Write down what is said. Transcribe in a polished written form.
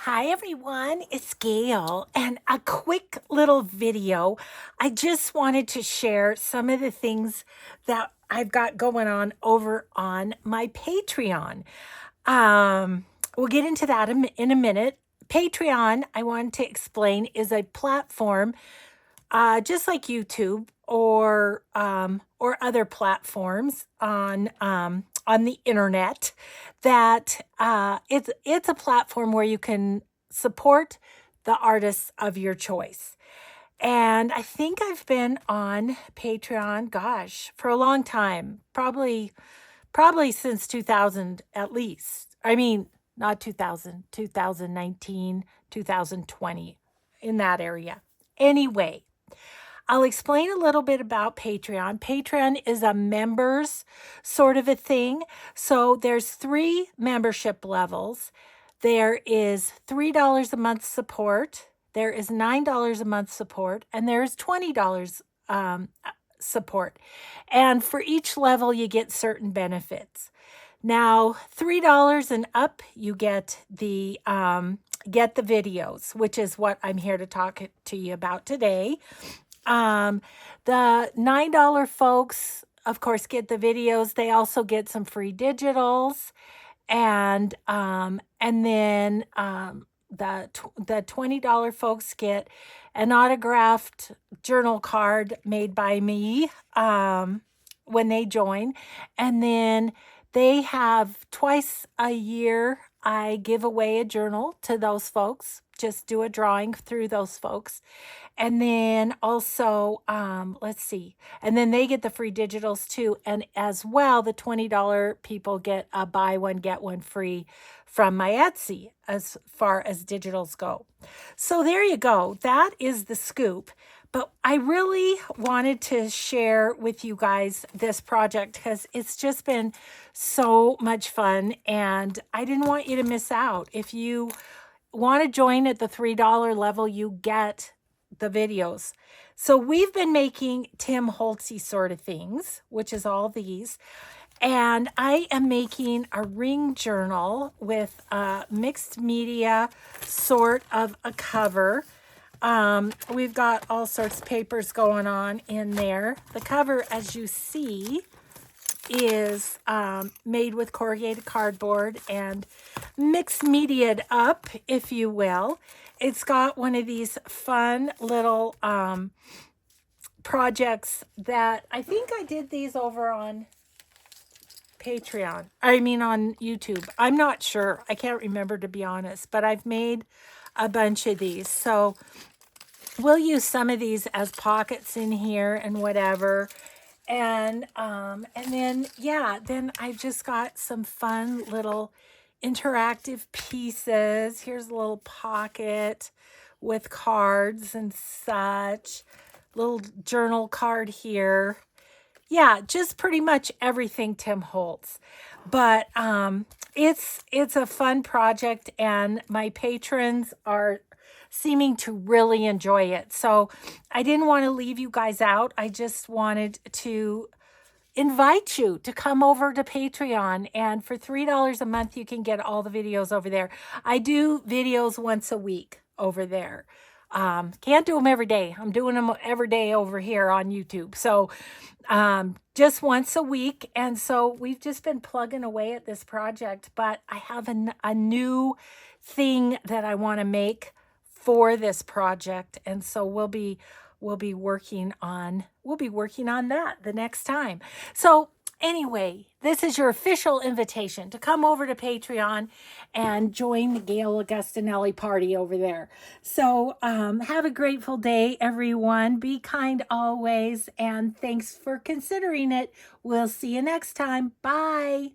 Hi everyone, it's Gail, and a quick little video. I just wanted to share some of the things that I've got going on over on my Patreon. We'll get into that in a minute. Patreon, I want to explain, is a platform just like YouTube or other platforms on the internet that it's a platform where you can support the artists of your choice. And I think I've been on Patreon, gosh, for a long time, probably since 2000 at least. I mean, not 2000, 2019, 2020, in that area. Anyway, I'll explain a little bit about Patreon. Patreon is a members sort of a thing. So there's 3 membership levels. There is $3 a month support, there is $9 a month support, and there's $20 support. And for each level, you get certain benefits. Now, $3 and up, you get the videos, which is what I'm here to talk to you about today. The $9 folks, of course, get the videos. They also get some free digitals, and then the $20 folks get an autographed journal card made by me when they join, and then they have twice a year I give away a journal to those folks. Just do a drawing through those folks. And then also, let's see, and then they get the free digitals too. And as well, the $20 people get a buy one, get one free from my Etsy as far as digitals go. So there you go. That is the scoop. But I really wanted to share with you guys this project because it's just been so much fun. And I didn't want you to miss out. If you want to join at the $3 level, you get the videos. So we've been making Tim Holtzy sort of things, which is all these. And I am making a ring journal with a mixed media sort of a cover. We've got all sorts of papers going on in there. The cover, as you see, is made with corrugated cardboard and mixed mediaed up, if you will. It's got one of these fun little projects that I think I did these over on Patreon. I mean on YouTube. I'm not sure. I can't remember, to be honest, but I've made a bunch of these. So we'll use some of these as pockets in here and whatever. And then, yeah, then I've just got some fun little interactive pieces. Here's a little pocket with cards and such. Little journal card here. Yeah, just pretty much everything Tim Holtz. But it's a fun project, and my patrons are seeming to really enjoy it. So I didn't want to leave you guys out. I just wanted to invite you to come over to Patreon, and for $3 a month you can get all the videos over there. I do videos once a week over there. Can't do them every day. I'm doing them every day over here on YouTube. So just once a week. And so we've just been plugging away at this project, but I have a new thing that I want to make for this project. And so we'll be working on that the next time. So anyway, this is your official invitation to come over to Patreon and join the Gail Augustinelli party over there. So have a grateful day, everyone. Be kind always, and thanks for considering it. We'll see you next time. Bye.